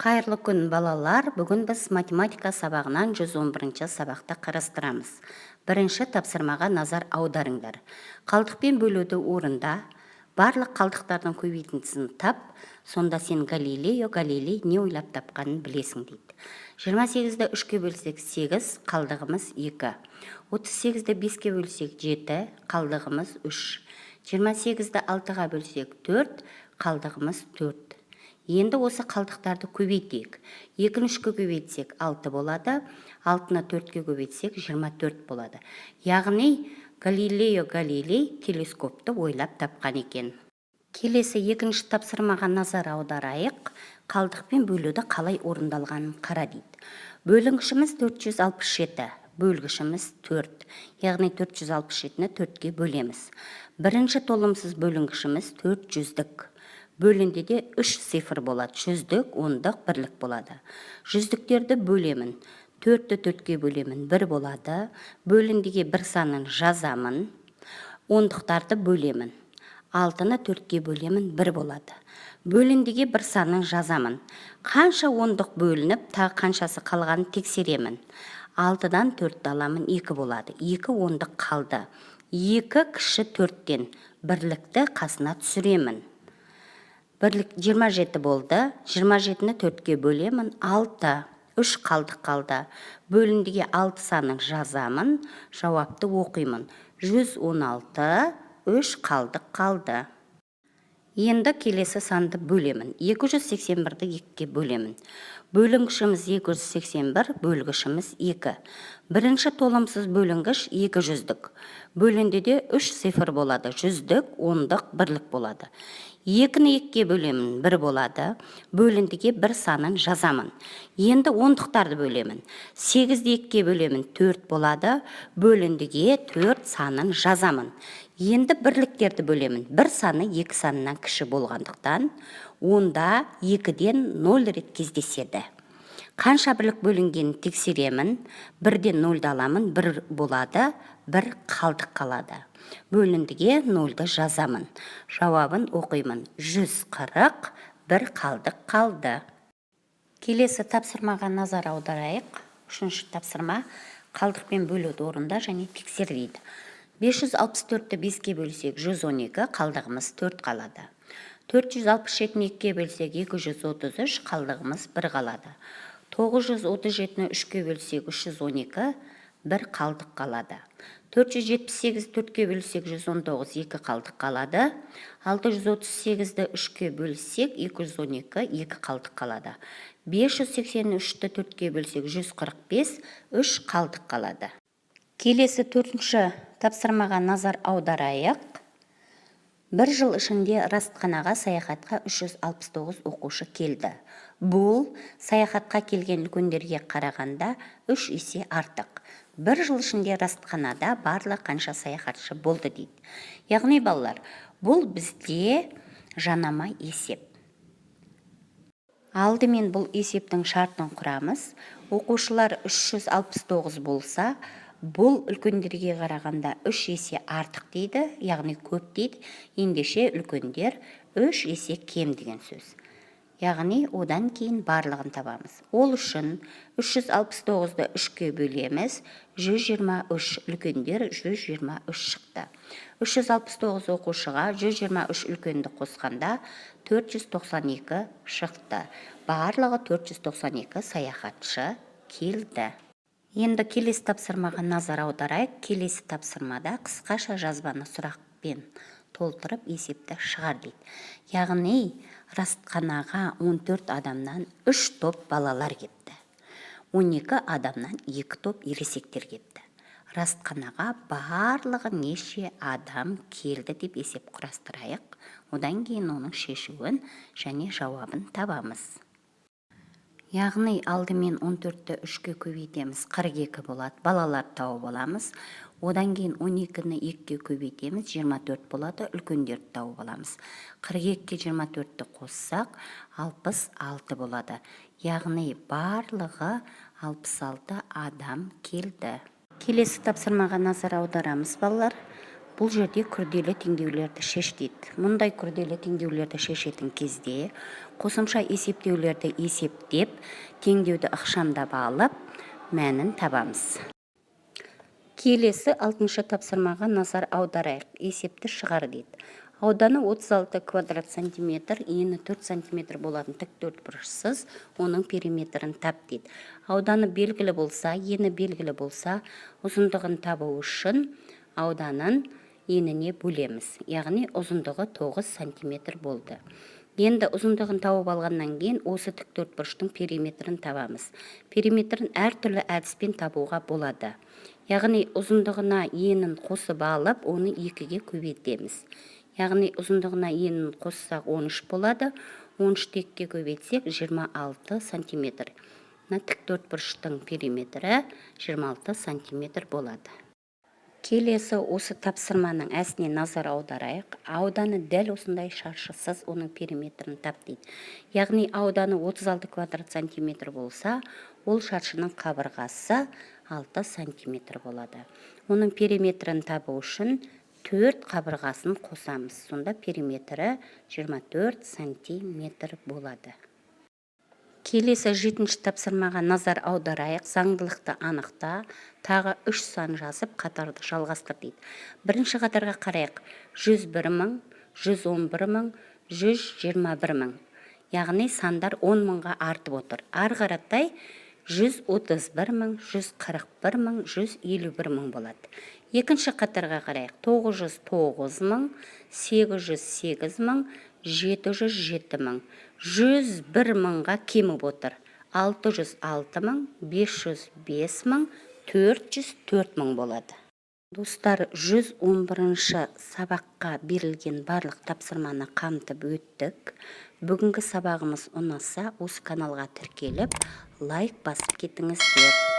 Қайырлы күн балалар, бүгін біз математика сабағынан 111 сабақты қарастырамыз. Бірінші тапсырмаға назар аударыңдар. Қалдықпен бөлуді орында, барлық қалдықтардың көбейтіндісін тап, сонда сен Галилей не ойлап тапқанын білесің дейді. 28-ді 3-ке бөлсек 8, қалдығымыз 2. 38-ді 5-ке бөлсек 7, қалдығымыз 3. 28-ді 6-ға бөлсек 4, қалдығымыз 4. Енді осы қалдықтарды көбейтейік. 2-ні 3-ке көбейтсек 6 болады, 6-ны 4-ке көбейтсек 24 болады. Яғни Галилей телескопты ойлап тапқан екен. Келесі екінші тапсырмаға назар аударайық. Қалдықпен бөлуді қалай орындалғанын қара дейді. Бөлінгішіміз 467, бөлгішіміз 4. Яғни 467-ні 4-ке бөлеміз. Бірінші толымсыз бөлінгішіміз 400-дік. Бөліндеде 3 цифр болады. Жүздік, ондық, бірлік болады. Жүздіктерді бөлемін. 4-ті 4-ке бөлемін, 1 болады. Бөліндеге бір санын жазамын. Ондықтарды бөлемін. 6-ны 4-ке бөлемін, 1 болады. Бөліндеге бір санын жазамын. Қанша ондық бөлініп, тағы қаншасы қалғанын тексеремін. 6-дан 4-ті аламын, 2 болады. 2 ондық қалды. 2 кіші 4-тен бірлікті қасына түсіремін. Бірлік 27 болды. 27-ні 4-ке бөлемін. 6, 3 қалдық қалды. Бөліндеге 6 санын жазамын. Жауапты оқимын. 116, 3 қалдық қалды. Енді келесі санды бөлемін. 281-ді 2-ке бөлемін. Бөлінгішіміз 281, бөлгішіміз 2. Бірінші толымсыз бөлінгіш 200-дік. Бөліндеде 3 цифр болады. Жүздік, ондық, бірлік болады. 2-ні 2-ке бөлемін, 1 болады. Бөліндеге бір санын жазамын. Енді ондықтарды бөлемін. 8-ді 2-ке бөлемін, 4 болады. Бөліндеге 4 санын жазамын. Енді бірліктерді бөлемін. Бір саны 2 санынан кіші болғандықтан, онда 2-ден 0 рет кездеседі. Қанша бірлік бөлінгенін тексеремін. 1-ден 0-ді аламын, 1 болады, 1 қалдық қалады. Бөліндіге 0-ді жазамын. Жауабын оқимын. 140, 1 қалдық қалды. Келесі тапсырмаға назар аударайық. Үшінші тапсырма қалдықпен бөлуді орында және тексер дейді. 564-ті 5-ке бөлсек 112, қалдығымыз 4 қалады. 467-ні 2-ке бөлсек 233, қалдығымыз 1 қалады. 937-ні 3-ке бөлсек 312, 1 қалдық қалады. 478-ді 4-ке бөлсек 119, 2 қалдық қалады. 638-ді 3-ке бөлсек 212, 2 қалдық қалады. 583-ті 4-ке бөлсек 145, 3 қалдық қалады. Келесі төртінші тапсырмаға назар аударайық. Бір жыл ішінде растқанаға саяхатқа 369 оқушы келді. Бұл саяхатқа келген үлкендерге қарағанда 3 есе артық. Бір жыл ішінде растқанада барлық қанша саяхатшы болды дейді. Яғни балалар, бұл бізде жанама есеп. Алдымен бұл есептің шартын құрамыз. Оқушылар 369 болса, бұл үлкендерге қарағанда 3 есе артық дейді, яғни көп дейді. Ендеше үлкендер 3 есе кем деген сөз. Яғни одан кейін барлығын табамыз. Ол үшін 369-ды 3-ке бөлеміз, 123, үлкендер 123 шықты. 369 оқушыға 123 үлкенді қосқанда 492 шықты. Барлығы 492 саяхатшы келді. Енді келесі тапсырмаға назар аударайық. Келесі тапсырмада қысқаша жазбаны сұрақпен толтырып есепті шығар дейді. Яғни растқанаға 14 адамнан 3 топ балалар кетті. 12 адамнан 2 топ ересектер кетті. Растқанаға барлығы неше адам келді деп есеп құрастырайық. Одан кейін оның шешуін және жауабын табамыз. Яғни алдымен 14-ті 3-ке көбейтеміз, 42 болады. Балалар тауып аламыз. Одан кейін 12-ні 2-ке көбейтеміз, 24 болады. Үлкендерді тауып аламыз. 42-ке 24-ті қоссақ, 66 болады. Яғни барлығы 66 адам келді. Келесі тапсырмаға назар аударамыз балалар. бұл жерде күрделі теңдеулерді шеш дейді. Мұндай күрделі теңдеулерді шешетін кезде қосымша есептеулерді есептеп, теңдеуді ықшамдап алып, мәнін табамыз. Келесі 6-шы тапсырмаға назар аударайық. Есепті шығар дейді. Ауданы 36 квадрат сантиметр, ені 4 сантиметр болатын тіктөртбұрышсыз, оның периметрін тап дейді. Ауданы белгілі болса, ені белгілі болса, ұзындығын табу үшін ауданын еніне бөлеміз. Яғни ұзындығы 9 сантиметр болды. Енді ұзындығын тауып алғаннан кейін осы тіктөртбұрыштың периметрін табамыз. Периметрін әртүрлі әдіспен табуға болады. Яғни ұзындығына енін қосып алып, оны 2-ге көбейтеміз. Яғни ұзындығына енін қоссақ 13 болады, 13-ті 2-ге көбейтсек 26 сантиметр. Тіктөртбұрыштың периметрі 26 сантиметр болады. Келесі осы тапсырманың әсіне назар аударайық. Ауданы дәл осындай шаршысыз, оның периметрін тап дейді. Яғни ауданы 36 квадрат сантиметр болса, ол шаршының қабырғасы 6 сантиметр болады. Оның периметрін табу үшін 4 қабырғасын қосамыз. Сонда периметрі 24 сантиметр болады. Келесі 7-ші тапсырмаға назар аударайық. Заңдылықты анықта, тағы 3 сан жазып, қатарды жалғастыр дейді. Бірінші қатарға қарайық. 101 мың, 111 мың, 121 мың. Яғни сандар 10 мыңға артып отыр. Ары қаратай 131 мың, 141 мың, 151 мың болады. Екінші қатарға қарайық. 909 мың, 808 мың, 707 мың. 101 мыңға кеміп отыр. 606 мың, 505 мың, 404 мың болады. Достар, 111-ші сабаққа берілген барлық тапсырманы қамтып өттік. Бүгінгі сабағымыз ұнаса, осы каналға тіркеліп, лайк басып кетіңіздер.